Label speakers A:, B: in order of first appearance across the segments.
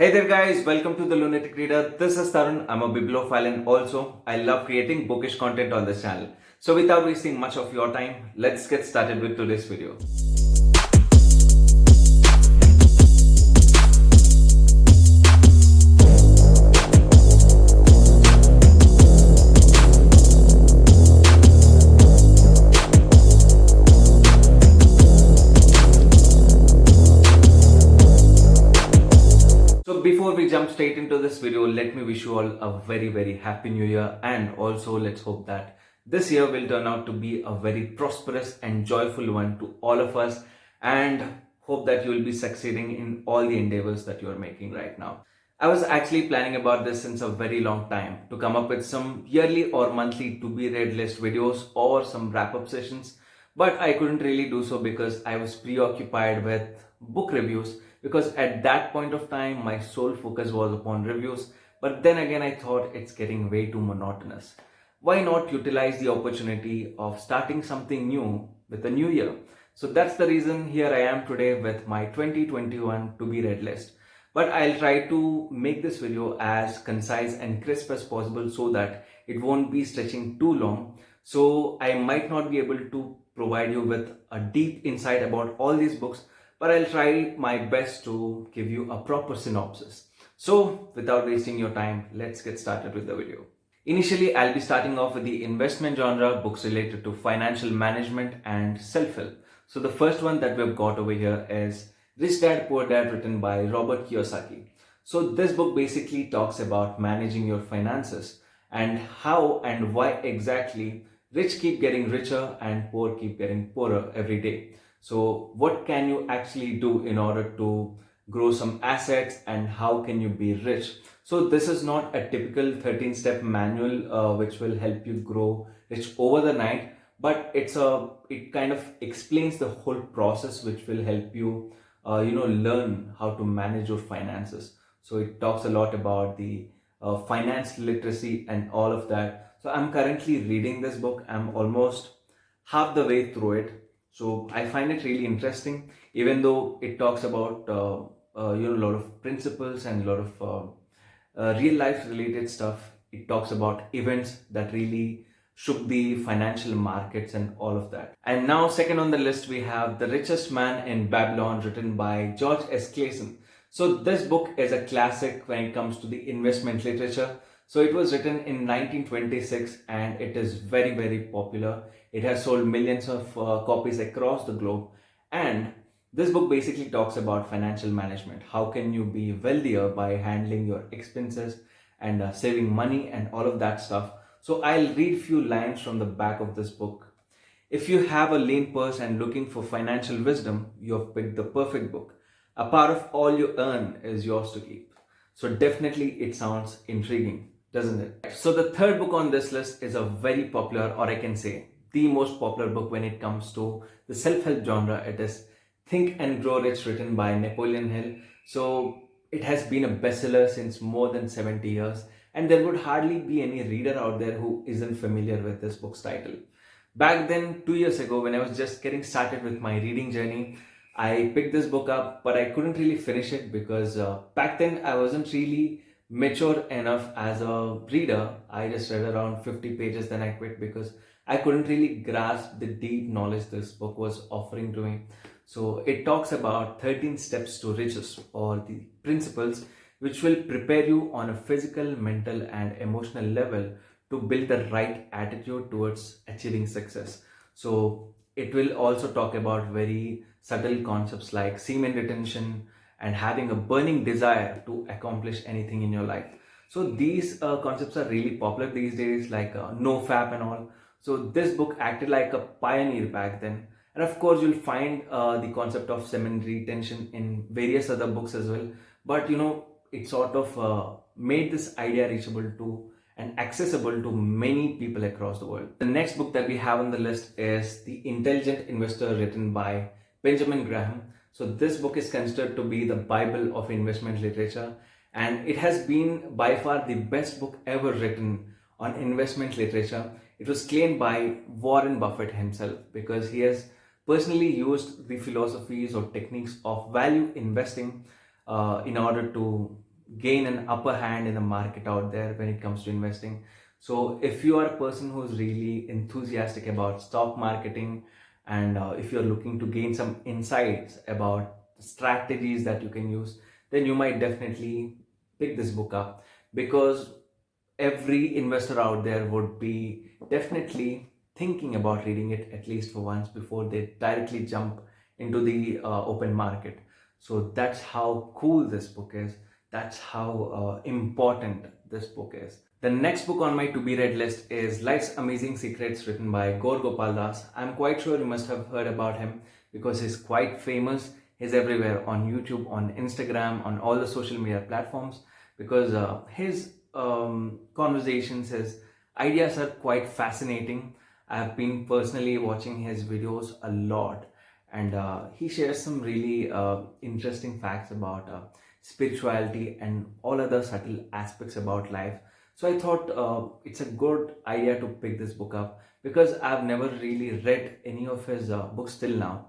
A: Hey there guys, welcome to the Lunatic Reader. This is Tarun. I'm a bibliophile and also I love creating bookish content on this channel. So without wasting much of your time, let's get started with today's video. So before we jump straight into this video, let me wish you all a very happy new year, and also let's hope that this year will turn out to be a very prosperous and joyful one to all of us, and hope that you will be succeeding in all the endeavors that you are making right now. I was actually planning about this since a very long time to come up with some yearly or monthly to be read list videos or some wrap up sessions, but I couldn't really do so because I was preoccupied with book reviews, because at that point of time my sole focus was upon reviews. But then again, I thought it's getting way too monotonous. Why not utilize the opportunity of starting something new with a new year? So that's the reason here I am today with my 2021 to be read list. But I'll try to make this video as concise and crisp as possible so that it won't be stretching too long. So I might not be able to provide you with a deep insight about all these books, but I'll try my best to give you a proper synopsis. So without wasting your time, let's get started with the video. Initially, I'll be starting off with the investment genre, books related to financial management and self-help. So the first one that we've got over here is Rich Dad Poor Dad, written by Robert Kiyosaki. So this book basically talks about managing your finances and how and why exactly rich keep getting richer and poor keep getting poorer every day. So what can you actually do in order to grow some assets, and how can you be rich? So this is not a typical 13-step manual which will help you grow rich over the night, but it kind of explains the whole process which will help you learn how to manage your finances. So it talks a lot about the finance literacy and all of that. So I'm currently reading this book. I'm almost half the way through it. So I find it really interesting, even though it talks about a lot of principles and a lot of real life related stuff. It talks about events that really shook the financial markets and all of that. And now, second on the list, we have The Richest Man in Babylon, written by George S. Clason. So this book is a classic when it comes to the investment literature. So it was written in 1926 and it is very popular. It has sold millions of copies across the globe. And this book basically talks about financial management. How can you be wealthier by handling your expenses and saving money and all of that stuff. So I'll read few lines from the back of this book. If you have a lean purse and looking for financial wisdom, you have picked the perfect book. A part of all you earn is yours to keep. So definitely it sounds intriguing, doesn't it? So the third book on this list is a very popular, or I can say the most popular book when it comes to the self-help genre. It is Think and Grow Rich, written by Napoleon Hill. So it has been a bestseller since more than 70 years, and there would hardly be any reader out there who isn't familiar with this book's title. Back then, 2 years ago, when I was just getting started with my reading journey, I picked this book up, but I couldn't really finish it because back then I wasn't really mature enough as a reader. I just read around 50 pages, then I quit because I couldn't really grasp the deep knowledge this book was offering to me. So it talks about 13 steps to riches, or the principles which will prepare you on a physical, mental and emotional level to build the right attitude towards achieving success. So it will also talk about very subtle concepts like semen retention and having a burning desire to accomplish anything in your life. So these concepts are really popular these days, like no fap and all. So this book acted like a pioneer back then. And of course, you'll find the concept of semen retention in various other books as well. But it sort of made this idea reachable to and accessible to many people across the world. The next book that we have on the list is The Intelligent Investor, written by Benjamin Graham. So this book is considered to be the Bible of investment literature, and it has been by far the best book ever written on investment literature. It was claimed by Warren Buffett himself because he has personally used the philosophies or techniques of value investing in order to gain an upper hand in the market out there when it comes to investing. So if you are a person who's really enthusiastic about stock marketing, and if you're looking to gain some insights about strategies that you can use, then you might definitely pick this book up, because every investor out there would be definitely thinking about reading it at least for once before they directly jump into the open market. So that's how cool this book is. That's how important this book is. The next book on my to be read list is Life's Amazing Secrets, written by Gaur Gopal Das. I'm quite sure you must have heard about him because he's quite famous. He's everywhere on YouTube, on Instagram, on all the social media platforms, because his conversations, his ideas are quite fascinating. I've been personally watching his videos a lot, and he shares some really interesting facts about spirituality and all other subtle aspects about life. So I thought it's a good idea to pick this book up, because I've never really read any of his books till now.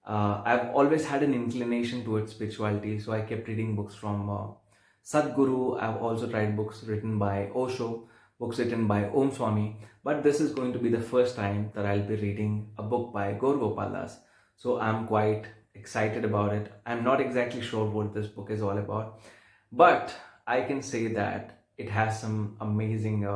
A: I've always had an inclination towards spirituality, so I kept reading books from Sadhguru. I've also tried books written by Osho, books written by Om Swami, but this is going to be the first time that I'll be reading a book by Gaur Gopal Das. So I'm quite excited about it. I'm not exactly sure what this book is all about, but I can say that it has some amazing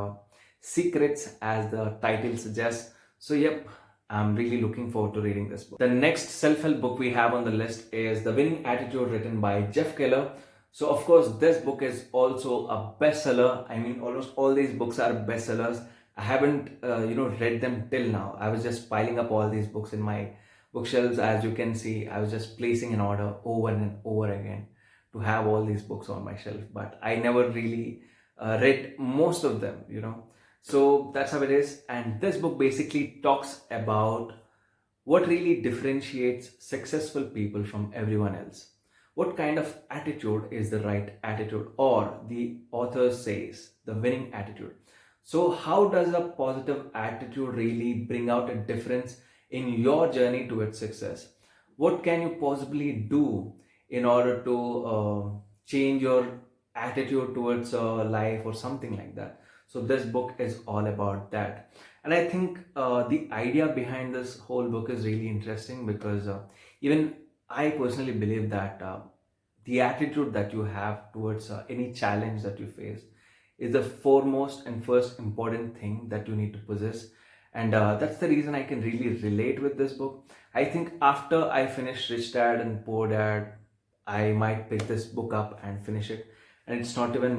A: secrets, as the title suggests. So yep, I'm really looking forward to reading this book. The next self-help book we have on the list is The Winning Attitude, written by Jeff Keller. So of course, this book is also a bestseller. I mean, almost all these books are bestsellers. I haven't, read them till now. I was just piling up all these books in my bookshelves. As you can see, I was just placing an order over and over again to have all these books on my shelf. But I never really read most of them. So that's how it is. And this book basically talks about what really differentiates successful people from everyone else. What kind of attitude is the right attitude, or the author says, the winning attitude. So how does a positive attitude really bring out a difference in your journey towards success? What can you possibly do in order to change your attitude towards life or something like that? So this book is all about that. And I think the idea behind this whole book is really interesting, because even I personally believe that the attitude that you have towards any challenge that you face is the foremost and first important thing that you need to possess. And that's the reason I can really relate with this book. I think after I finish Rich Dad and Poor Dad, I might pick this book up and finish it. And it's not even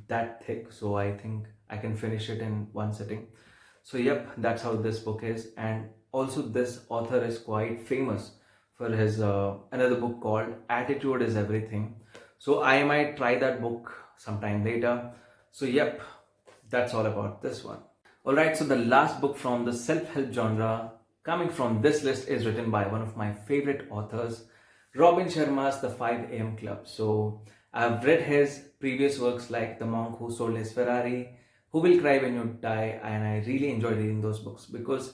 A: that thick, so I think I can finish it in one sitting. So yep, that's how this book is. And also this author is quite famous for his another book called Attitude is Everything. So I might try that book sometime later. So yep, that's all about this one. Alright, so the last book from the self-help genre coming from this list is written by one of my favorite authors, Robin Sharma's The 5 AM Club. So I've read his previous works like The Monk Who Sold His Ferrari, Who Will Cry When You Die, and I really enjoyed reading those books because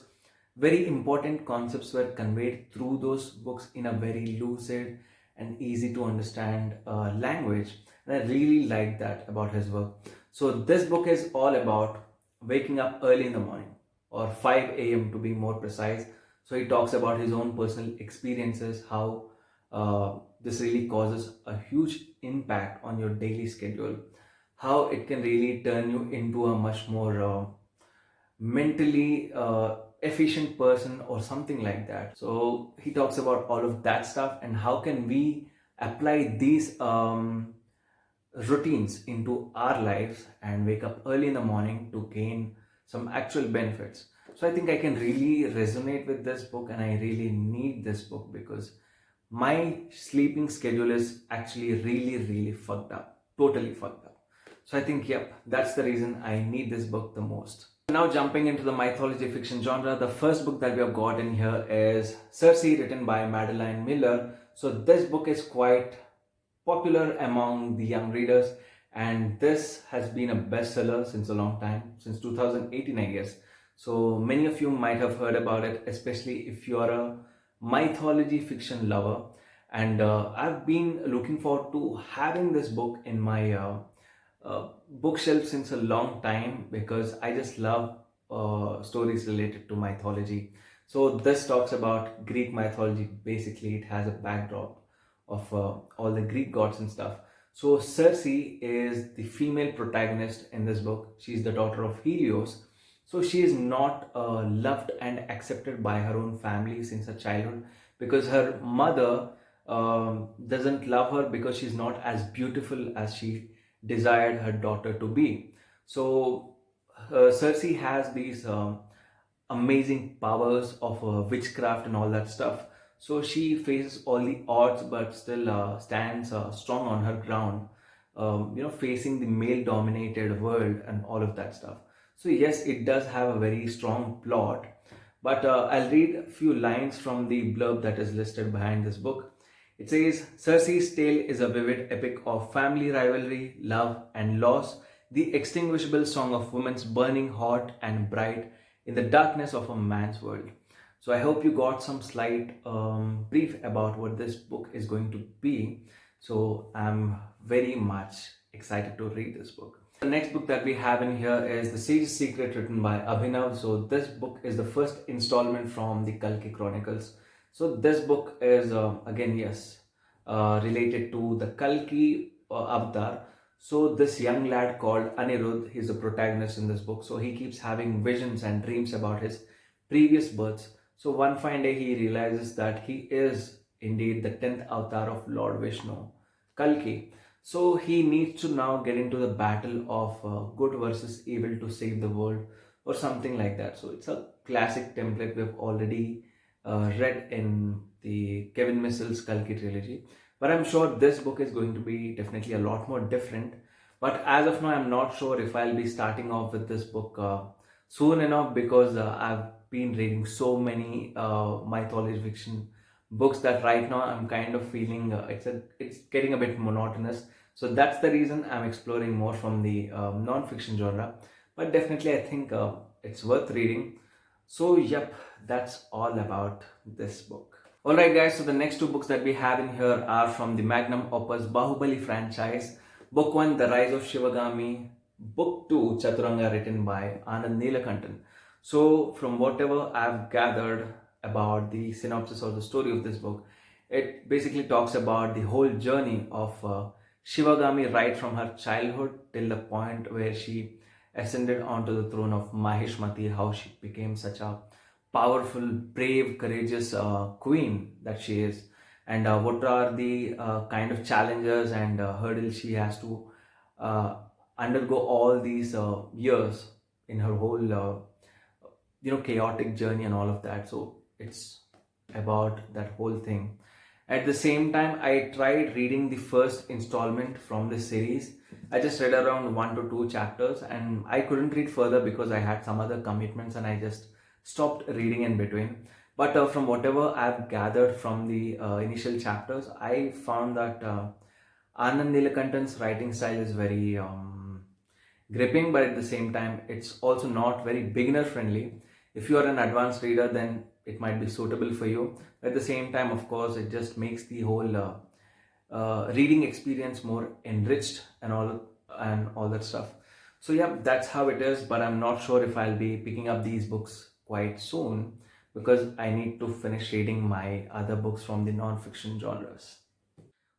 A: very important concepts were conveyed through those books in a very lucid and easy to understand language. And I really liked that about his work. So this book is all about waking up early in the morning, or 5 a.m. to be more precise. So he talks about his own personal experiences, how this really causes a huge impact on your daily schedule, how it can really turn you into a much more mentally efficient person or something like that. So he talks about all of that stuff and how can we apply these routines into our lives and wake up early in the morning to gain some actual benefits. So I think I can really resonate with this book, and I really need this book because my sleeping schedule is actually really fucked up, totally fucked up. So I think, yep, that's the reason I need this book the most. Now jumping into the mythology fiction genre, the first book that we have got in here is Circe, written by Madeline Miller. So this book is quite popular among the young readers, and this has been a bestseller since a long time, since 2018 I guess. So many of you might have heard about it, especially if you are a mythology fiction lover. and I've been looking forward to having this book in my bookshelf since a long time because I just love stories related to mythology. So this talks about Greek mythology. Basically, it has a backdrop of all the Greek gods and stuff. So Circe is the female protagonist in this book. She's the daughter of Helios. So she is not loved and accepted by her own family since her childhood because her mother doesn't love her because she's not as beautiful as she desired her daughter to be. So Cersei has these amazing powers of witchcraft and all that stuff. So she faces all the odds, but still stands strong on her ground. Facing the male-dominated world and all of that stuff. So yes, it does have a very strong plot. But I'll read a few lines from the blurb that is listed behind this book. It says, Cersei's tale is a vivid epic of family rivalry, love, and loss, the extinguishable song of women's burning hot and bright in the darkness of a man's world. So I hope you got some slight brief about what this book is going to be. So I'm very much excited to read this book. The next book that we have in here is The Sage's Secret, written by Abhinav. So this book is the first installment from the Kalki Chronicles. So this book is again, yes, related to the Kalki avatar. So this young lad called Anirudh, he's the protagonist in this book. So he keeps having visions and dreams about his previous births. So one fine day he realizes that he is indeed the 10th avatar of Lord Vishnu, Kalki. So he needs to now get into the battle of good versus evil to save the world or something like that. So it's a classic template we've already read in the Kevin Missel's Kalki trilogy. But I'm sure this book is going to be definitely a lot more different. But as of now, I'm not sure if I'll be starting off with this book soon enough because I've been reading so many mythology fiction books that right now I'm kind of feeling it's getting a bit monotonous. So that's the reason I'm exploring more from the non-fiction genre. But definitely, I think it's worth reading. So, yep, that's all about this book. Alright, guys, so the next two books that we have in here are from the magnum opus Bahubali franchise. Book 1, The Rise of Shivagami. Book 2, Chaturanga, written by Anand Neelakantan. So, from whatever I've gathered about the synopsis or the story of this book, it basically talks about the whole journey of Shivagami right from her childhood till the point where she ascended onto the throne of Maheshmati, how she became such a powerful, brave, courageous queen that she is, and what are the kind of challenges and hurdles she has to undergo all these years in her whole chaotic journey and all of that. So it's about that whole thing. At the same time, I tried reading the first installment from this series. I just read around 1 to 2 chapters and I couldn't read further because I had some other commitments and I just stopped reading in between. But from whatever I've gathered from the initial chapters, I found that Anand Neelakantan's writing style is very gripping, but at the same time, it's also not very beginner friendly. If you are an advanced reader, then it might be suitable for you. At the same time, of course, it just makes the whole reading experience more enriched and all that stuff. So yeah, that's how it is. But I'm not sure if I'll be picking up these books quite soon because I need to finish reading my other books from the non-fiction genres.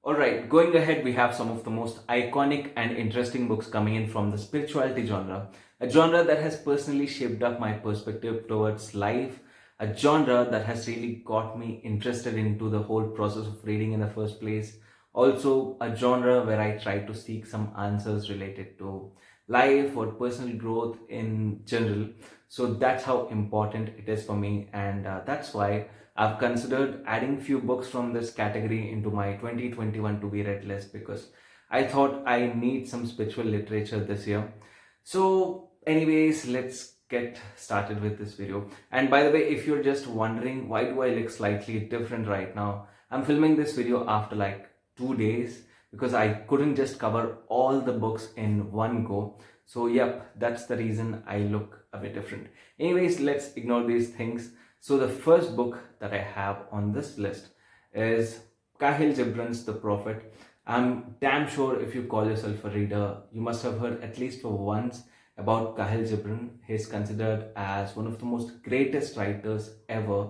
A: Alright, going ahead, we have some of the most iconic and interesting books coming in from the spirituality genre, a genre that has personally shaped up my perspective towards life, a genre that has really got me interested into the whole process of reading in the first place. Also, a genre where I try to seek some answers related to life or personal growth in general. So that's how important it is for me, and that's why I've considered adding few books from this category into my 2021 to be read list because I thought I need some spiritual literature this year. So anyways, let's get started with this video. And by the way, if you're just wondering why do I look slightly different right now, I'm filming this video after like 2 days because I couldn't just cover all the books in one go. So yep, that's the reason I look a bit different. Anyways, let's ignore these things. So the first book that I have on this list is Kahil Gibran's The Prophet. I'm damn sure if you call yourself a reader, you must have heard at least for once about Kahil Gibran. He's considered as one of the most greatest writers ever.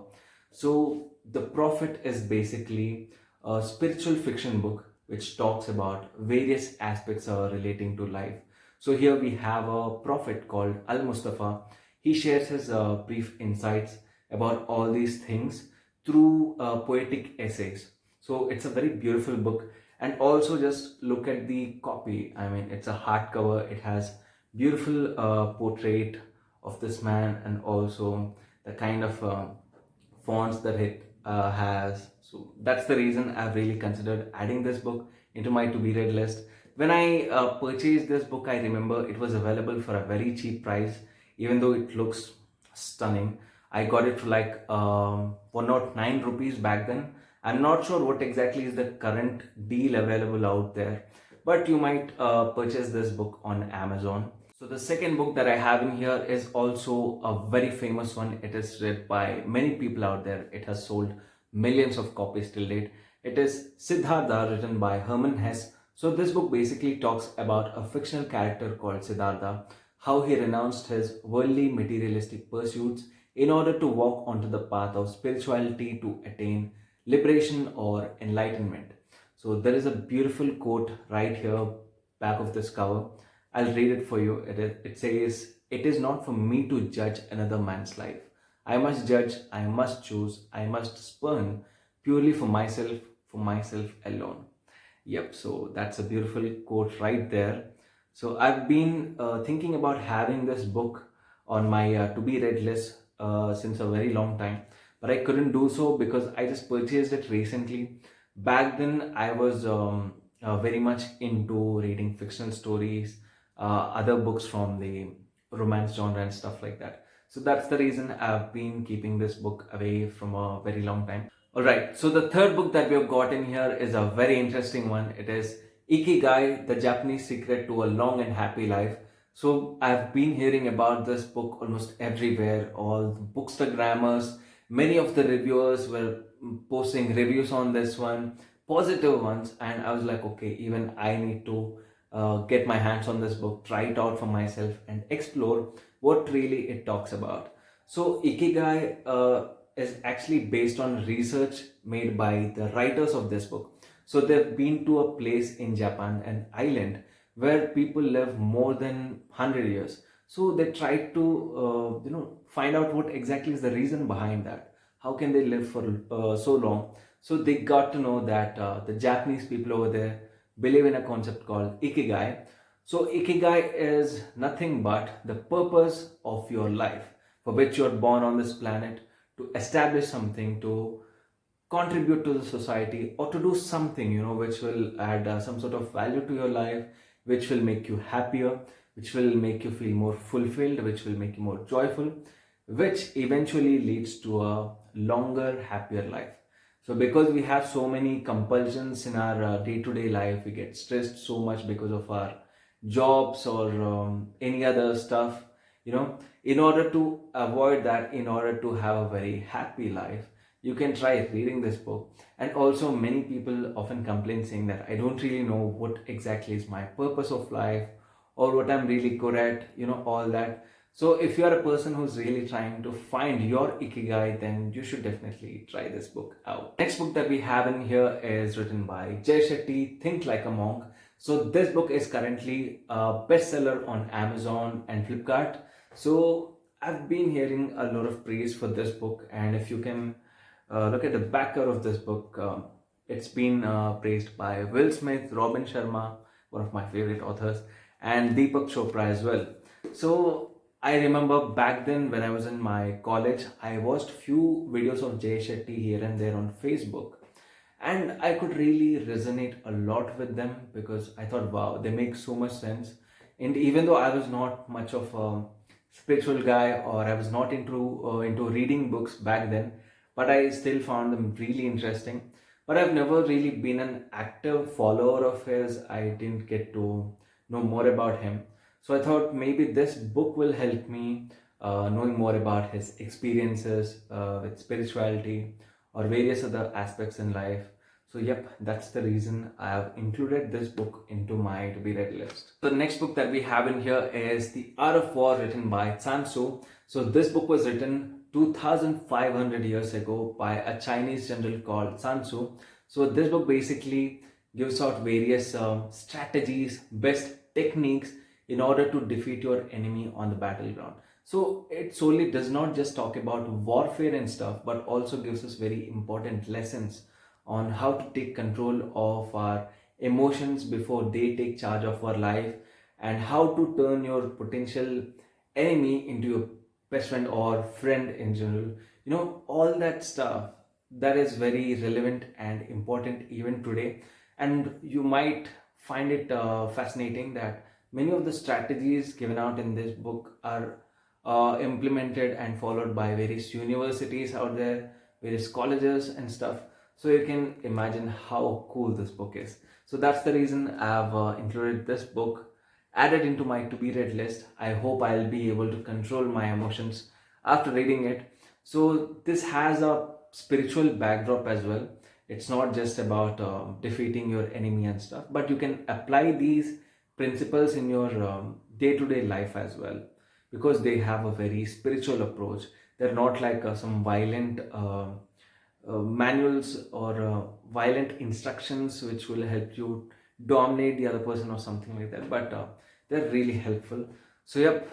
A: So, The Prophet is basically a spiritual fiction book which talks about various aspects relating to life. So, here we have a prophet called Al Mustafa. He shares his brief insights about all these things through poetic essays. So it's a very beautiful book. And also just look at the copy. I mean, it's a hardcover. It has beautiful portrait of this man, and also the kind of fonts that it has. So that's the reason I've really considered adding this book into my to be read list. When I purchased this book, I remember it was available for a very cheap price, even though it looks stunning. I got it for like 109 rupees back then. I'm not sure what exactly is the current deal available out there, but you might purchase this book on Amazon. So the second book that I have in here is also a very famous one. It is read by many people out there. It has sold millions of copies till date. It is Siddhartha, written by Hermann Hesse. So this book basically talks about a fictional character called Siddhartha, how he renounced his worldly materialistic pursuits in order to walk onto the path of spirituality to attain liberation or enlightenment. So there is a beautiful quote right here, back of this cover. I'll read it for you. It says, "It is not for me to judge another man's life. I must judge, I must choose, I must spurn purely for myself alone." Yep, so that's a beautiful quote right there. So I've been thinking about having this book on my to be read list since a very long time, but I couldn't do so because I just purchased it recently. Back then, I was very much into reading fictional stories, other books from the romance genre and stuff like that. So that's the reason I've been keeping this book away from a very long time. Alright, so the third book that we have got in here is a very interesting one. It is Ikigai, the Japanese Secret to a Long and Happy Life. So I've been hearing about this book almost everywhere, all the bookstagrammers, many of the reviewers were posting reviews on this one, positive ones, and I was like, okay, even I need to get my hands on this book, try it out for myself, and explore what really it talks about. So Ikigai is actually based on research made by the writers of this book. So they've been to a place in Japan, an island where people live more than 100 years. So they tried to find out what exactly is the reason behind that. How can they live for so long? So they got to know that the Japanese people over there believe in a concept called Ikigai. So Ikigai is nothing but the purpose of your life for which you're born on this planet, to establish something, to contribute to the society, or to do something which will add some sort of value to your life, which will make you happier, which will make you feel more fulfilled, which will make you more joyful, which eventually leads to a longer, happier life. So because we have so many compulsions in our day-to-day life, we get stressed so much because of our jobs or any other stuff, in order to avoid that, in order to have a very happy life, you can try reading this book. And also, many people often complain saying that I don't really know what exactly is my purpose of life, or what I'm really good at, all that. So if you are a person who's really trying to find your Ikigai, then you should definitely try this book out. Next book that we have in here is written by Jay Shetty, Think Like a Monk. So this book is currently a bestseller on Amazon and Flipkart. So I've been hearing a lot of praise for this book, and if you can look at the back cover of this book, it's been praised by Will Smith, Robin Sharma, one of my favorite authors, and Deepak Chopra as well. So I remember back then when I was in my college, I watched few videos of Jay Shetty here and there on Facebook, and I could really resonate a lot with them because I thought, wow, they make so much sense. And even though I was not much of a spiritual guy, or I was not into reading books back then, but I still found them really interesting. But I've never really been an active follower of his. I didn't get to know more about him. So I thought maybe this book will help me knowing more about his experiences with spirituality or various other aspects in life. So yep, that's the reason I have included this book into my to be read list. The next book that we have in here is The Art of War, written by Sun Tzu. So this book was written 2500 years ago by a Chinese general called Sun Tzu. So this book basically gives out various strategies, best techniques in order to defeat your enemy on the battleground. So it solely does not just talk about warfare and stuff, but also gives us very important lessons on how to take control of our emotions before they take charge of our life, and how to turn your potential enemy into your best friend or friend in general. All that stuff that is very relevant and important even today. And you might find it fascinating that many of the strategies given out in this book are implemented and followed by various universities out there, various colleges and stuff. So you can imagine how cool this book is. So that's the reason I've included this book, added into my to be read list. I hope I'll be able to control my emotions after reading it. So this has a spiritual backdrop as well. It's not just about defeating your enemy and stuff, but you can apply these principles in your day-to-day life as well, because they have a very spiritual approach. They're not like some violent manuals or violent instructions which will help you dominate the other person or something like that, but they're really helpful. So yep,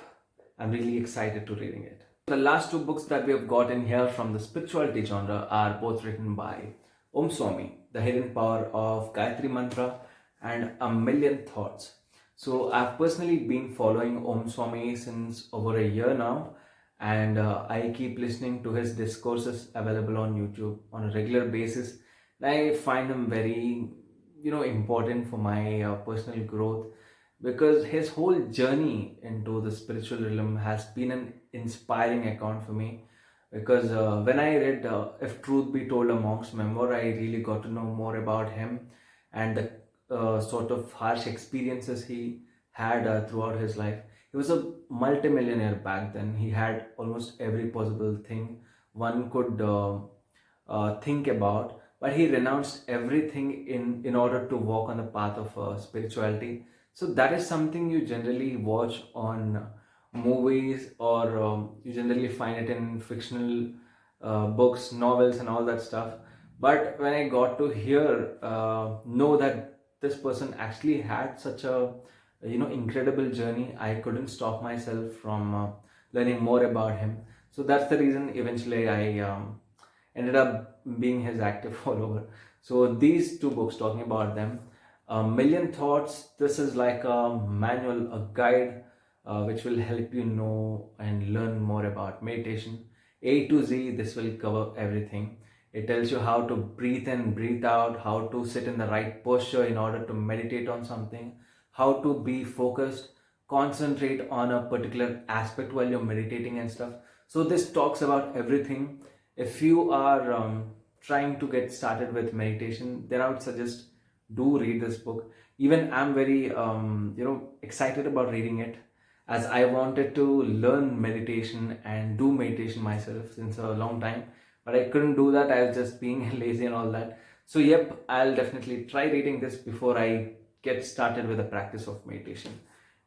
A: I'm really excited to reading it. The last two books that we have got in here from the spirituality genre are both written by Om Swami, The Hidden Power of Gayatri Mantra and A Million Thoughts. So I've personally been following Om Swami since over a year now, and I keep listening to his discourses available on YouTube on a regular basis. And I find him very, important for my personal growth, because his whole journey into the spiritual realm has been an inspiring account for me. Because when I read If Truth Be Told, a Monk's Memoir, I really got to know more about him and the sort of harsh experiences he had throughout his life. He was a multimillionaire back then. He had almost every possible thing one could think about, but he renounced everything in order to walk on the path of spirituality. So that is something you generally watch on movies, or you generally find it in fictional books, novels, and all that stuff. But when I got to hear, know that this person actually had such a incredible journey, I couldn't stop myself from learning more about him. So that's the reason eventually I ended up being his active follower. So these two books, talking about them, A Million Thoughts, this is like a manual, a guide which will help you know and learn more about meditation. A to Z, this will cover everything. It tells you how to breathe in, breathe out, how to sit in the right posture in order to meditate on something, how to be focused, concentrate on a particular aspect while you're meditating and stuff. So this talks about everything. If you are trying to get started with meditation, then I would suggest do read this book. Even I'm very excited about reading it, as I wanted to learn meditation and do meditation myself since a long time, but I couldn't do that. I was just being lazy and all that. So yep, I'll definitely try reading this before I get started with the practice of meditation.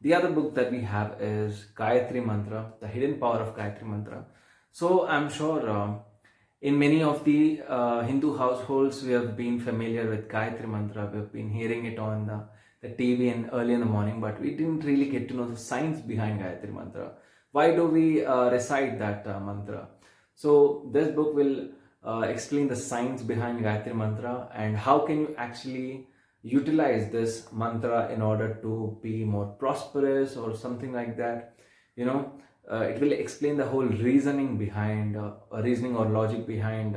A: The other book that we have is Gayatri Mantra, The Hidden Power of Gayatri Mantra. So I'm sure in many of the Hindu households, we have been familiar with Gayatri Mantra. We've been hearing it on the TV and early in the morning, but we didn't really get to know the science behind Gayatri Mantra. Why do we recite that mantra? So this book will explain the science behind Gayatri Mantra and how can you actually utilize this mantra in order to be more prosperous or something like that. It will explain the whole reasoning behind reasoning or logic behind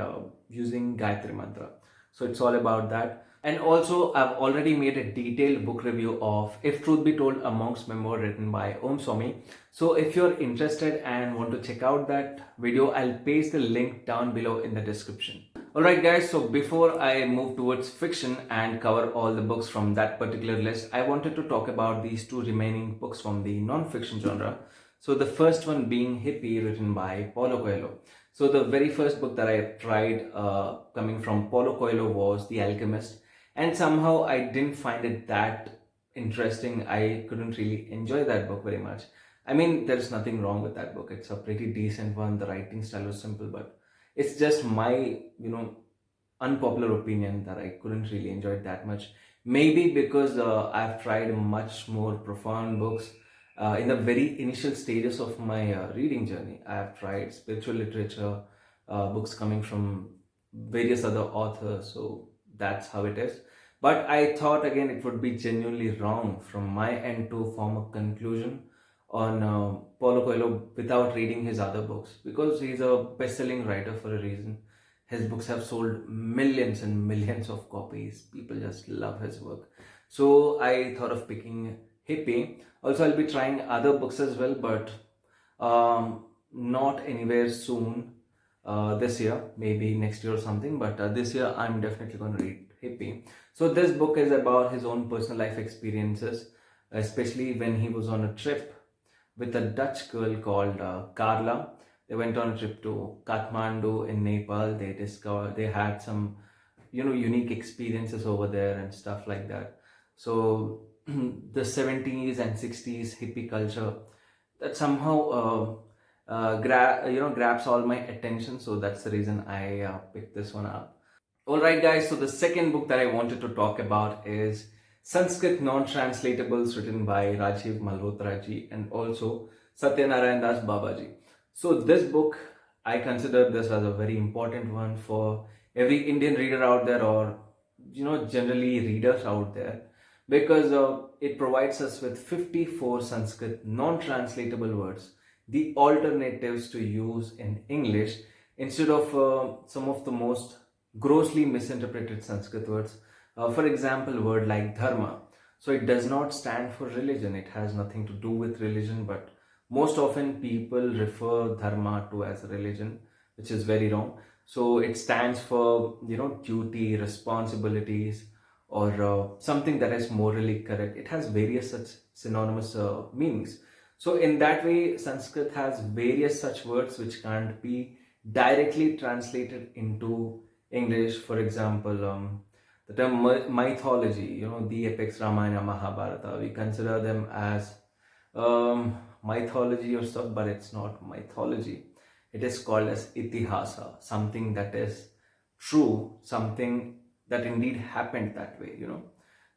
A: using Gayatri Mantra. So it's all about that. And also, I've already made a detailed book review of If Truth Be Told, a Monk's Memoir, written by Om Swami. So if you're interested and want to check out that video, I'll paste the link down below in the description. Alright guys, so before I move towards fiction and cover all the books from that particular list, I wanted to talk about these two remaining books from the non-fiction genre. So the first one being Hippie, written by Paulo Coelho. So the very first book that I tried coming from Paulo Coelho was The Alchemist, and somehow I didn't find it that interesting. I couldn't really enjoy that book very much. I mean, there's nothing wrong with that book. It's a pretty decent one. The writing style was simple, but it's just my, unpopular opinion that I couldn't really enjoy it that much. Maybe because I've tried much more profound books in the very initial stages of my reading journey. I have tried spiritual literature, books coming from various other authors, so that's how it is. But I thought again it would be genuinely wrong from my end to form a conclusion on Paulo Coelho without reading his other books, because he's a best-selling writer for a reason. His books have sold millions and millions of copies. People just love his work. So I thought of picking Hippie. Also, I'll be trying other books as well, but not anywhere soon this year, maybe next year or something. But this year, I'm definitely going to read Hippie. So this book is about his own personal life experiences, especially when he was on a trip with a Dutch girl called Carla. They went on a trip to Kathmandu in Nepal. They had some, unique experiences over there and stuff like that. So the 70s and 60s hippie culture, that somehow grabs all my attention. So that's the reason I picked this one up. Alright guys, so the second book that I wanted to talk about is Sanskrit Non-Translatables, written by Rajiv Malhotra ji and also Satyanarayan Das Babaji. So this book, I consider this as a very important one for every Indian reader out there, or generally readers out there, because it provides us with 54 Sanskrit non-translatable words, the alternatives to use in English instead of some of the most grossly misinterpreted Sanskrit words. For example, word like dharma. So it does not stand for religion. It has nothing to do with religion, but most often people refer dharma to as religion, which is very wrong. So it stands for, duty, responsibilities, or something that is morally correct. It has various such synonymous meanings. So in that way, Sanskrit has various such words which can't be directly translated into English. For example, the term mythology, the epics Ramayana, Mahabharata, we consider them as mythology or stuff, but it's not mythology. It is called as itihasa, something that is true, something that indeed happened that way.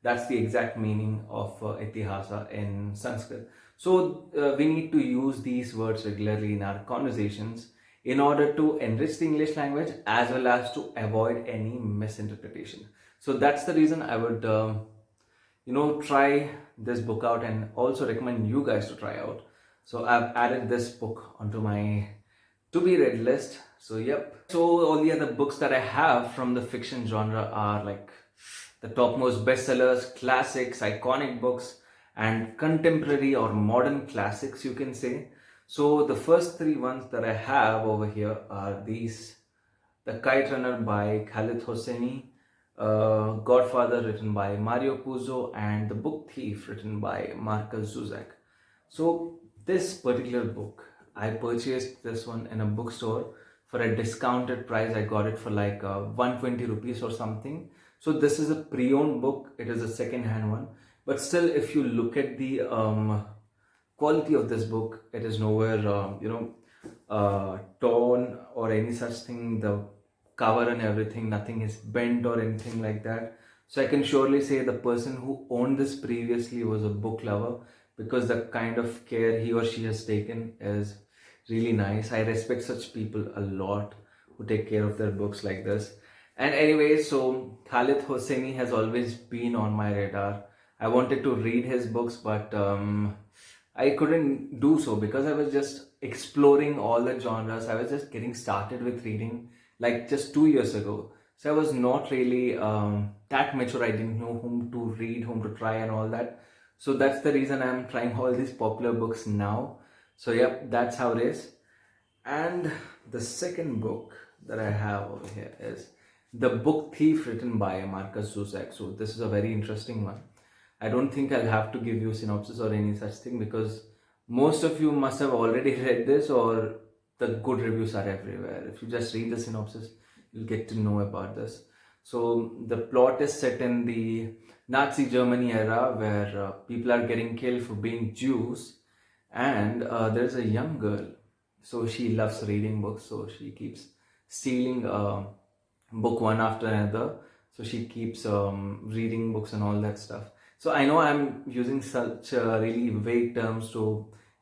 A: That's the exact meaning of itihasa in Sanskrit. So we need to use these words regularly in our conversations in order to enrich the English language as well as to avoid any misinterpretation. So that's the reason I would try this book out, and also recommend you guys to try out. So I've added this book onto my to be read list. So yep. So all the other books that I have from the fiction genre are like the topmost bestsellers, classics, iconic books, and contemporary or modern classics, you can say. So the first three ones that I have over here are these: The Kite Runner by Khaled Hosseini, Godfather written by Mario Puzo, and The Book Thief written by Marcus Zuzak. So this particular book, I purchased this one in a bookstore for a discounted price. I got it for like 120 rupees or something. So this is a pre-owned book. It is a second-hand one. But still, if you look at the quality of this book, it is nowhere, torn or any such thing. The cover and everything, nothing is bent or anything like that. So I can surely say the person who owned this previously was a book lover, because the kind of care he or she has taken is really nice. I respect such people a lot who take care of their books like this. And anyway, so Khaled Hosseini has always been on my radar. I wanted to read his books, but I couldn't do so because I was just exploring all the genres. I was just getting started with reading like just 2 years ago. So I was not really that mature. I didn't know whom to read, whom to try, and all that. So that's the reason I'm trying all these popular books now. So yep, that's how it is. And the second book that I have over here is The Book Thief, written by Marcus Zuzak. So this is a very interesting one. I don't think I'll have to give you synopsis or any such thing, because most of you must have already read this, or the good reviews are everywhere. If you just read the synopsis, you'll get to know about this. So the plot is set in the Nazi Germany era, where people are getting killed for being Jews, and there's a young girl. So she loves reading books, so she keeps stealing book one after another. So she keeps reading books and all that stuff. So I know I'm using such really vague terms to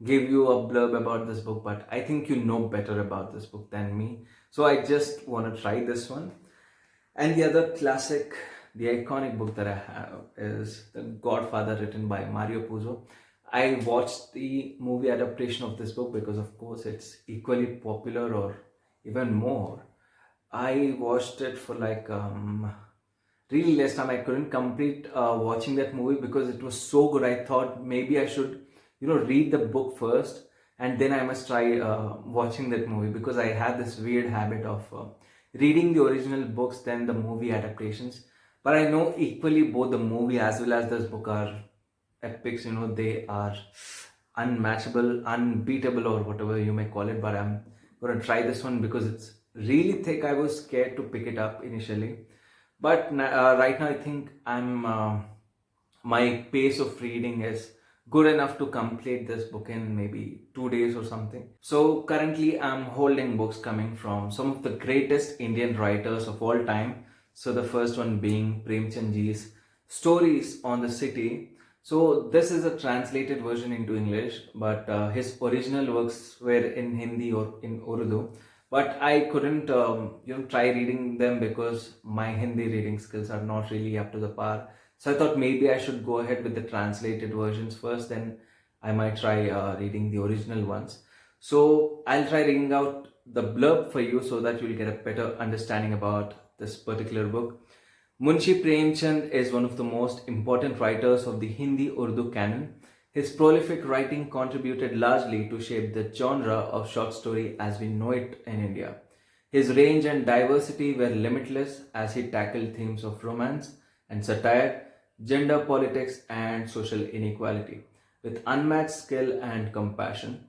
A: give you a blurb about this book, but I think you know better about this book than me. So I just want to try this one. And the other classic, the iconic book that I have is The Godfather, written by Mario Puzo. I watched the movie adaptation of this book because, of course, it's equally popular or even more. I watched it for like really less time. I couldn't complete watching that movie because it was so good. I thought maybe I should, read the book first and then I must try watching that movie, because I had this weird habit of reading the original books then the movie adaptations. But I know equally both the movie as well as this book are epics. They are unmatchable, unbeatable, or whatever you may call it. But I'm gonna try this one because it's really thick. I was scared to pick it up initially, but right now I think my pace of reading is good enough to complete this book in maybe 2 days or something. So currently I'm holding books coming from some of the greatest Indian writers of all time. So the first one being Premchandji's Stories on the City. So this is a translated version into English, but his original works were in Hindi or in Urdu. But I couldn't, try reading them because my Hindi reading skills are not really up to the par. So I thought maybe I should go ahead with the translated versions first, then I might try reading the original ones. So I'll try reading out the blurb for you so that you'll get a better understanding about this particular book. Munshi Premchand is one of the most important writers of the Hindi-Urdu canon. His prolific writing contributed largely to shape the genre of short story as we know it in India. His range and diversity were limitless as he tackled themes of romance and satire, gender politics, and social inequality with unmatched skill and compassion.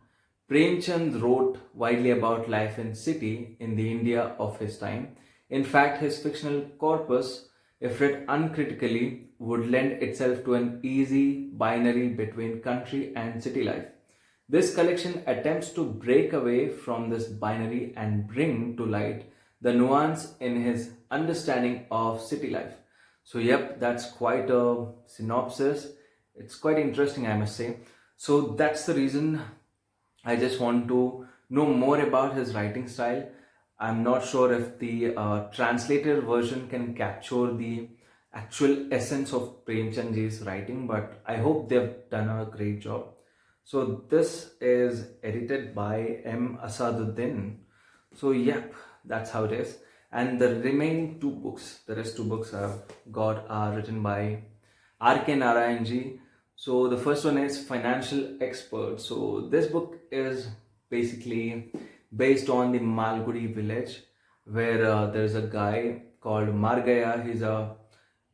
A: Premchand wrote widely about life in city in the India of his time. In fact, his fictional corpus, if read uncritically, would lend itself to an easy binary between country and city life. This collection attempts to break away from this binary and bring to light the nuance in his understanding of city life. So, yep, that's quite a synopsis. It's quite interesting, I must say. So, that's the reason I just want to know more about his writing style. I'm not sure if the translated version can capture the actual essence of Premchandji's writing, but I hope they've done a great job. So this is edited by M. Asaduddin. So yep, that's how it is. And the remaining two books, the rest two books I've got are written by R.K. Narayanji. So the first one is Financial Expert. So this book is basically based on the Malgudi village, where there's a guy called Margaya. He's a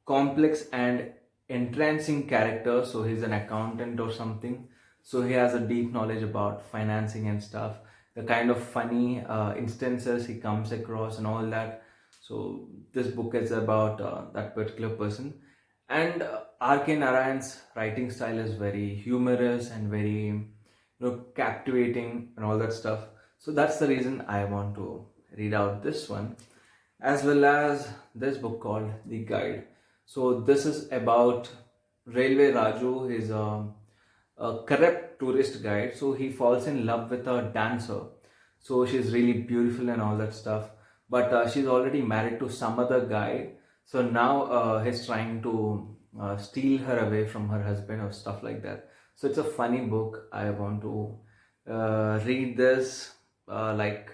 A: complex and entrancing character. So he's an accountant or something. So he has a deep knowledge about financing and stuff. The kind of funny instances he comes across and all that. So this book is about that particular person. And R.K. Narayan's writing style is very humorous and very captivating and all that stuff. So that's the reason I want to read out this one, as well as this book called The Guide. So this is about Railway Raju. He's a corrupt tourist guide. So he falls in love with a dancer. So she's really beautiful and all that stuff. But she's already married to some other guy. So now he's trying to steal her away from her husband or stuff like that. So it's a funny book. I want to read this like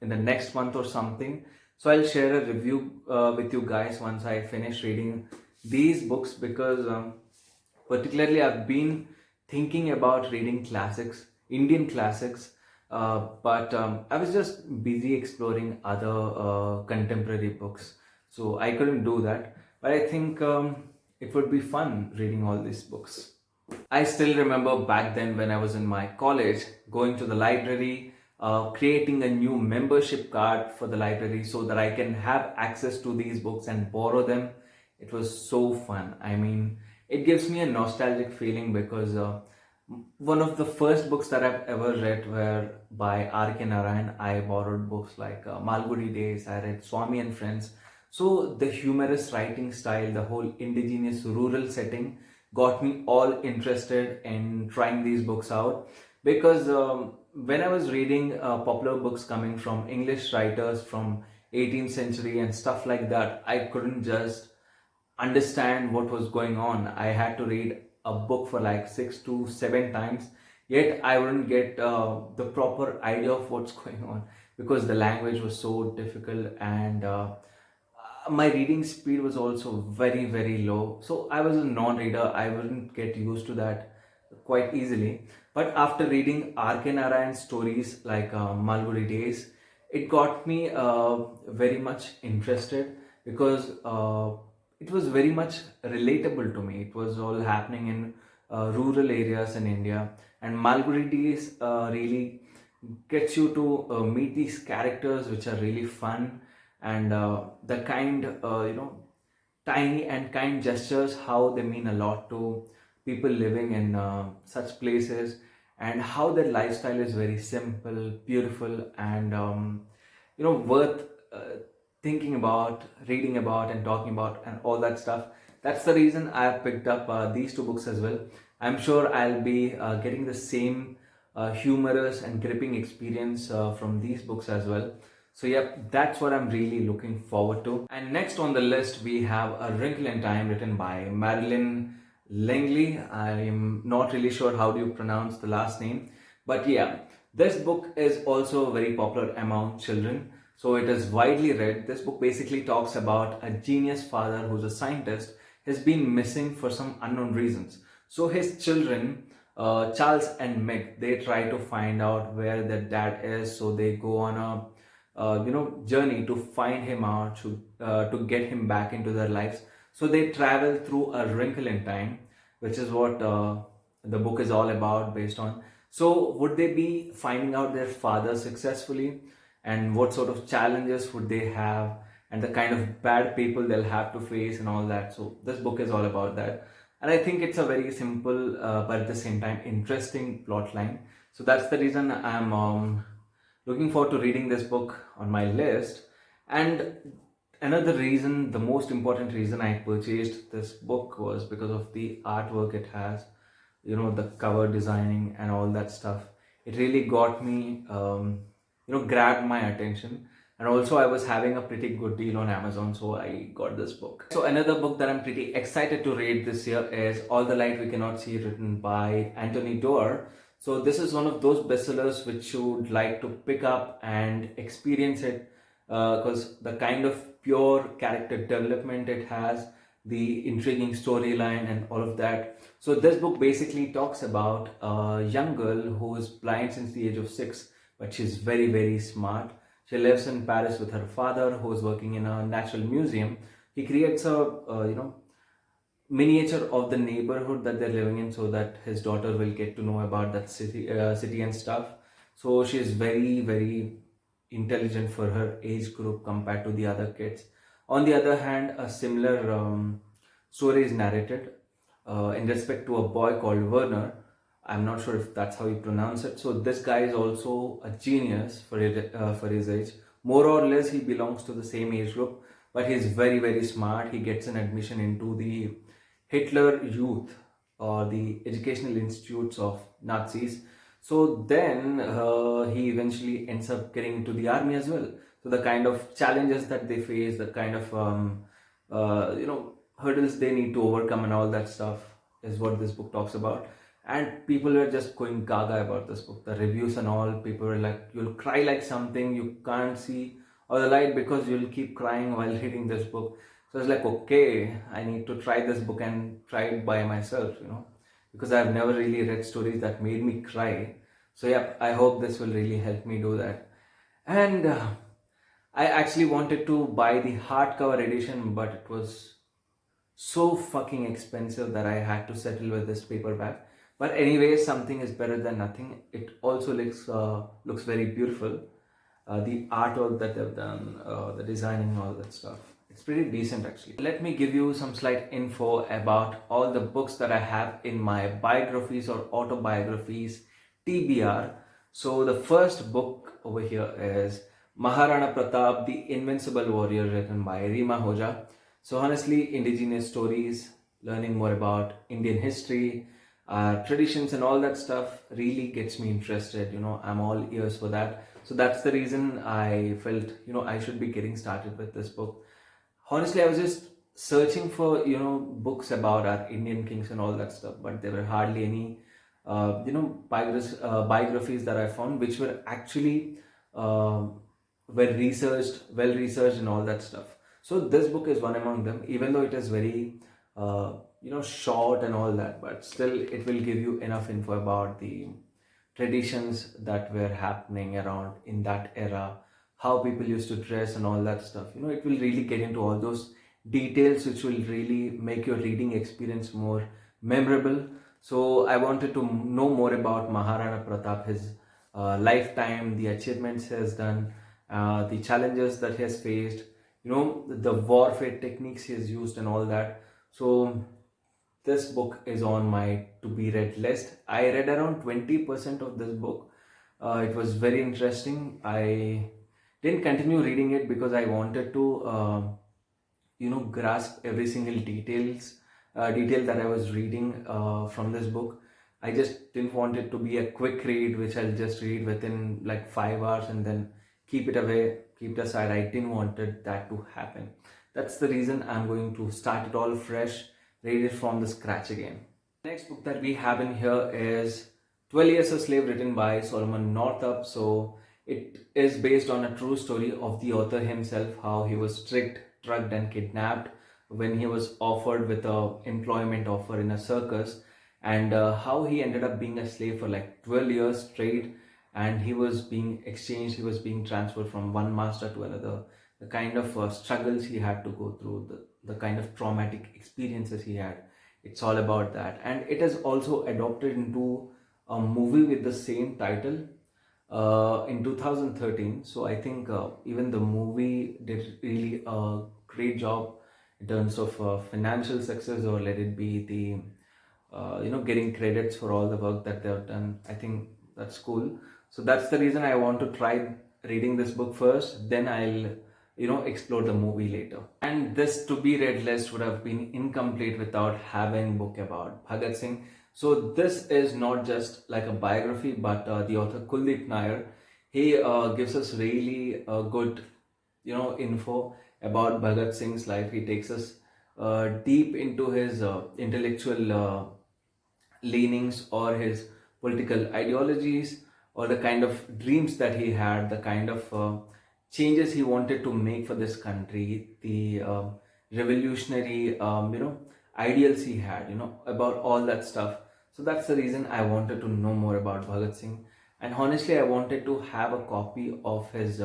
A: in the next month or something. So I'll share a review with you guys once I finish reading these books, because particularly I've been thinking about reading classics, Indian classics, but I was just busy exploring other contemporary books. So I couldn't do that. But I think it would be fun reading all these books. I still remember back then when I was in my college, going to the library, creating a new membership card for the library so that I can have access to these books and borrow them. It was so fun. I mean, it gives me a nostalgic feeling because one of the first books that I've ever read were by R.K. Narayan. I borrowed books like Malgudi Days, I read Swami and Friends. So the humorous writing style, the whole indigenous rural setting got me all interested in trying these books out because when I was reading popular books coming from English writers from 18th century and stuff like that, I couldn't just understand what was going on. I had to read a book for like 6 to 7 times, yet I wouldn't get the proper idea of what's going on because the language was so difficult and my reading speed was also very, very low. So I was a non reader, I wouldn't get used to that quite easily. But after reading R.K. Narayan's stories like Malgudi Days, it got me very much interested because it was very much relatable to me. It was all happening in rural areas in India, and Malgudi Days really gets you to meet these characters which are really fun and the kind tiny and kind gestures, how they mean a lot to people living in such places, and how their lifestyle is very simple, beautiful, and worth thinking about, reading about, and talking about, and all that stuff. That's the reason I have picked up these two books as well. I'm sure I'll be getting the same humorous and gripping experience from these books as well. So, yep, that's what I'm really looking forward to. And next on the list, we have A Wrinkle in Time, written by Marilyn Langley. I'm not really sure how do you pronounce the last name, but yeah, this book is also very popular among children. So it is widely read. This book basically talks about a genius father who's a scientist, has been missing for some unknown reasons. So his children, Charles and Meg, they try to find out where their dad is. So they go on a journey to find him out, to get him back into their lives. So they travel through a wrinkle in time, which is what the book is all about, based on. So would they be finding out their father successfully, and what sort of challenges would they have, and the kind of bad people they'll have to face, and all that. So this book is all about that, and I think it's a very simple but at the same time interesting plot line. So that's the reason I'm looking forward to reading this book on my list. And another reason, the most important reason I purchased this book was because of the artwork it has, the cover designing and all that stuff. It really got me, grabbed my attention. And also, I was having a pretty good deal on Amazon, so I got this book. So, another book that I'm pretty excited to read this year is All the Light We Cannot See, written by Anthony Doerr. So this is one of those bestsellers which you would like to pick up and experience it, because the kind of pure character development it has, the intriguing storyline and all of that. So this book basically talks about a young girl who is blind since the age of 6, but she's very, very smart. She lives in Paris with her father, who is working in a natural museum. He creates a miniature of the neighborhood that they're living in, so that his daughter will get to know about that city and stuff. So she is very, very intelligent for her age group compared to the other kids. On the other hand, a similar story is narrated in respect to a boy called Werner. I'm not sure if that's how you pronounce it. So this guy is also a genius for his age. More or less, he belongs to the same age group, but he's very, very smart. He gets an admission into the Hitler Youth, or the educational institutes of Nazis. So then he eventually ends up getting into the army as well. So the kind of challenges that they face, the kind of hurdles they need to overcome, and all that stuff is what this book talks about. And people were just going gaga about this book. The reviews and all, people were like, "You'll cry like something you can't see or the light, because you'll keep crying while reading this book." So I was like, okay, I need to try this book and try it by myself, because I've never really read stories that made me cry. So yeah, I hope this will really help me do that. And I actually wanted to buy the hardcover edition, but it was so fucking expensive that I had to settle with this paperback. But anyway, something is better than nothing. It also looks very beautiful. The artwork that they've done, the designing, all that stuff. It's pretty decent actually. Let me give you some slight info about all the books that I have in my biographies or autobiographies TBR. So the first book over here is Maharana Pratap, The Invincible Warrior, written by Rima Hoja. So honestly, indigenous stories, learning more about Indian history, traditions and all that stuff really gets me interested. I'm all ears for that. So that's the reason I felt, I should be getting started with this book. Honestly, I was just searching for, books about our Indian kings and all that stuff, but there were hardly any, biographies that I found which were actually uh, well researched and all that stuff. So this book is one among them, even though it is very, short and all that, but still it will give you enough info about the traditions that were happening around in that era, how people used to dress and all that stuff. It will really get into all those details which will really make your reading experience more memorable. So I wanted to know more about Maharana Pratap, his lifetime, the achievements he has done, the challenges that he has faced, the warfare techniques he has used and all that. So this book is on my to be read list. I read around 20% of this book. It was very interesting. I didn't continue reading it because I wanted to, grasp every single detail that I was reading from this book. I just didn't want it to be a quick read, which I'll just read within like 5 hours and then keep it away, keep it aside. I didn't want that to happen. That's the reason I'm going to start it all fresh, read it from the scratch again. Next book that we have in here is 12 Years a Slave, written by Solomon Northup. So it is based on a true story of the author himself, how he was tricked, drugged and kidnapped when he was offered with a employment offer in a circus, and how he ended up being a slave for like 12 years straight, and he was being exchanged, he was being transferred from one master to another, the kind of struggles he had to go through, the kind of traumatic experiences he had. It's all about that, and it is also adopted into a movie with the same title in 2013. So I think even the movie did really a great job in terms of financial success, or let it be the getting credits for all the work that they've done. I think that's cool. So that's the reason I want to try reading this book first, then I'll explore the movie later. And this to be read list would have been incomplete without having book about Bhagat Singh. So this is not just like a biography, but the author Kuldeep Nair, he gives us really good info about Bhagat Singh's life. He takes us deep into his intellectual leanings or his political ideologies, or the kind of dreams that he had, the kind of changes he wanted to make for this country, the revolutionary ideals he had, about all that stuff. So that's the reason I wanted to know more about Bhagat Singh. And honestly, I wanted to have a copy of his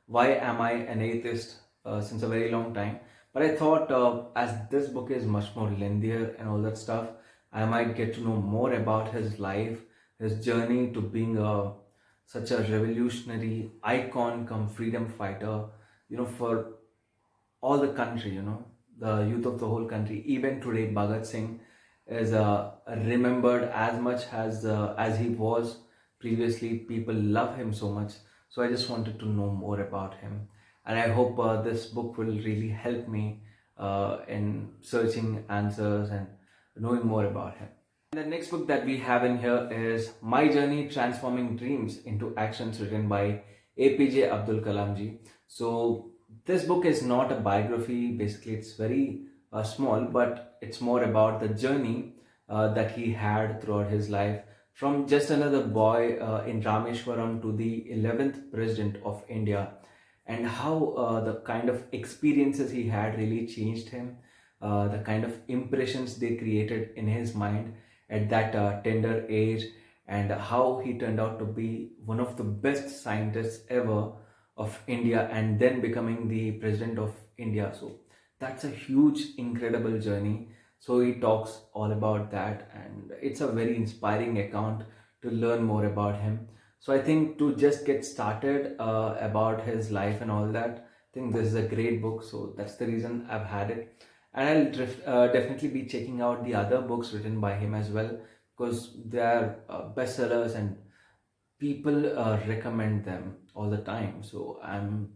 A: Why Am I an Atheist since a very long time. But I thought as this book is much more lengthier and all that stuff, I might get to know more about his life, his journey to being such a revolutionary icon come freedom fighter, for all the country, the youth of the whole country. Even today, Bhagat Singh is remembered as much as he was previously. People love him so much. So I just wanted to know more about him. And I hope this book will really help me in searching answers and knowing more about him. The next book that we have in here is My Journey Transforming Dreams into Actions, written by APJ Abdul Kalam ji. So this book is not a biography. Basically, it's very small, but it's more about the journey that he had throughout his life, from just another boy in Rameshwaram to the 11th president of India, and how the kind of experiences he had really changed him, the kind of impressions they created in his mind at that tender age, and how he turned out to be one of the best scientists ever of India, and then becoming the president of India. So that's a huge, incredible journey. So he talks all about that, and it's a very inspiring account to learn more about him. So I think to just get started about his life and all that, I think this is a great book. So that's the reason I've had it. And definitely be checking out the other books written by him as well, because they are bestsellers and people recommend them all the time. So I'm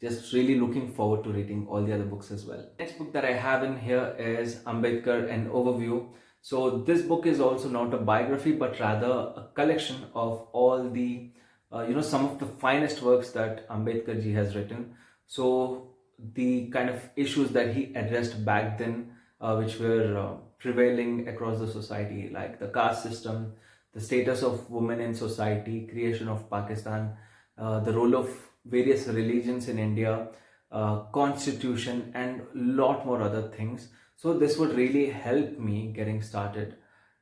A: just really looking forward to reading all the other books as well. Next book that I have in here is Ambedkar, an overview. So this book is also not a biography, but rather a collection of all the some of the finest works that Ambedkar ji has written. So the kind of issues that he addressed back then, which were prevailing across the society, like the caste system, the status of women in society, creation of Pakistan, the role of various religions in India, constitution, and lot more other things. So this would really help me getting started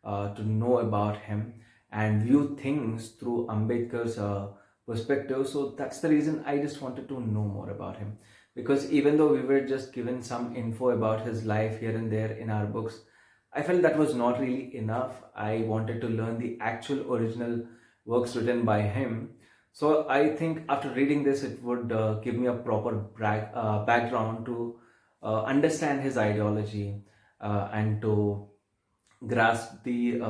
A: to know about him and view things through Ambedkar's perspective. So that's the reason I just wanted to know more about him, because even though we were just given some info about his life here and there in our books, I felt that was not really enough. I wanted to learn the actual original works written by him. So I think after reading this, it would give me a proper background to understand his ideology and to grasp the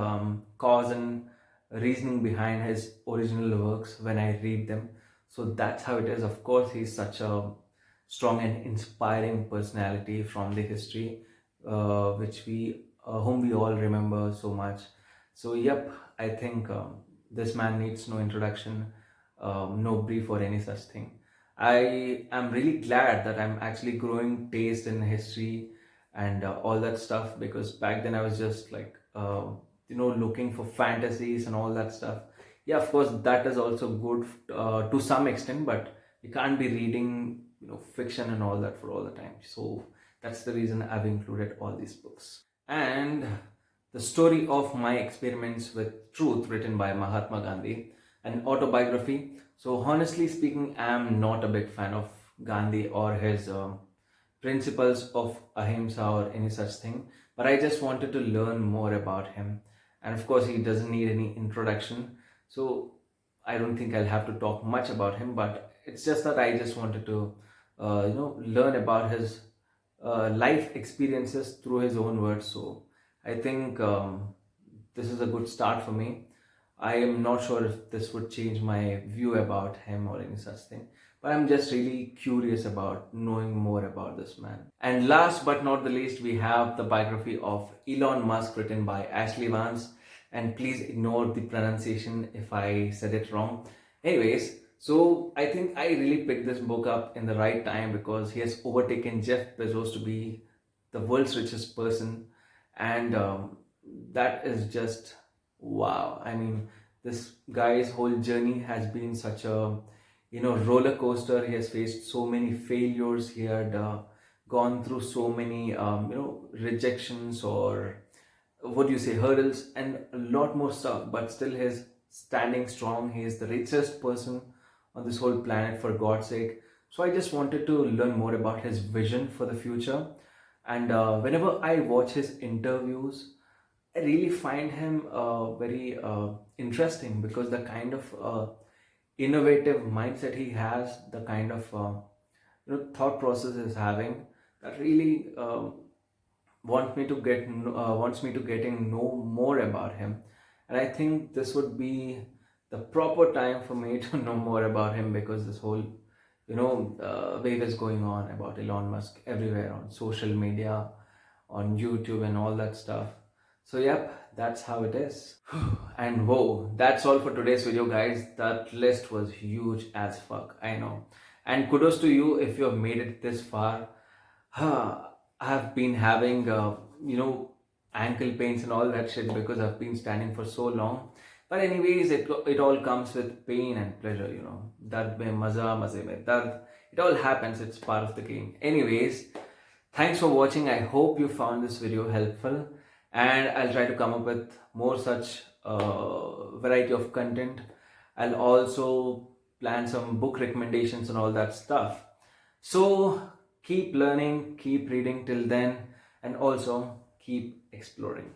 A: cause and reasoning behind his original works when I read them. So that's how it is. Of course, he's such a strong and inspiring personality from the history, which we whom we all remember so much. So yep, I think this man needs no introduction, no brief or any such thing. I am really glad that I'm actually growing taste in history and all that stuff, because back then I was just like looking for fantasies and all that stuff. Yeah, of course that is also good to some extent, but you can't be reading fiction and all that for all the time. So that's the reason I've included all these books. And the story of my experiments with truth, written by Mahatma Gandhi, an autobiography. So honestly speaking, I'm not a big fan of Gandhi or his principles of ahimsa or any such thing, but I just wanted to learn more about him. And of course, he doesn't need any introduction, so I don't think I'll have to talk much about him. But it's just that I just wanted to, learn about his life experiences through his own words. So I think this is a good start for me. I am not sure if this would change my view about him or any such thing, but I'm just really curious about knowing more about this man. And last but not the least, we have the biography of Elon Musk, written by Ashley Vance. And please ignore the pronunciation if I said it wrong. Anyways, so I think I really picked this book up in the right time, because he has overtaken Jeff Bezos to be the world's richest person. And that is just wow. I mean, this guy's whole journey has been such a roller coaster. He has faced so many failures. He had gone through so many rejections, or what do you say, hurdles, and a lot more stuff, but still he's standing strong. He is the richest person on this whole planet, for God's sake. So I just wanted to learn more about his vision for the future. And whenever I watch his interviews, I really find him very interesting, because the kind of innovative mindset he has, the kind of thought process he's having, that really wants me to getting know more about him. And I think this would be the proper time for me to know more about him, because this whole wave is going on about Elon Musk everywhere, on social media, on YouTube and all that stuff. So yep, that's how it is. And whoa, that's all for today's video, guys. That list was huge as fuck, I know. And kudos to you if you have made it this far. I have been having ankle pains and all that shit, because I've been standing for so long. But anyways, it all comes with pain and pleasure, Dard mein maza, maze mein dard. It all happens, it's part of the game. Anyways, thanks for watching. I hope you found this video helpful, and I'll try to come up with more such variety of content. I'll also plan some book recommendations and all that stuff. So keep learning, keep reading till then, and also keep exploring.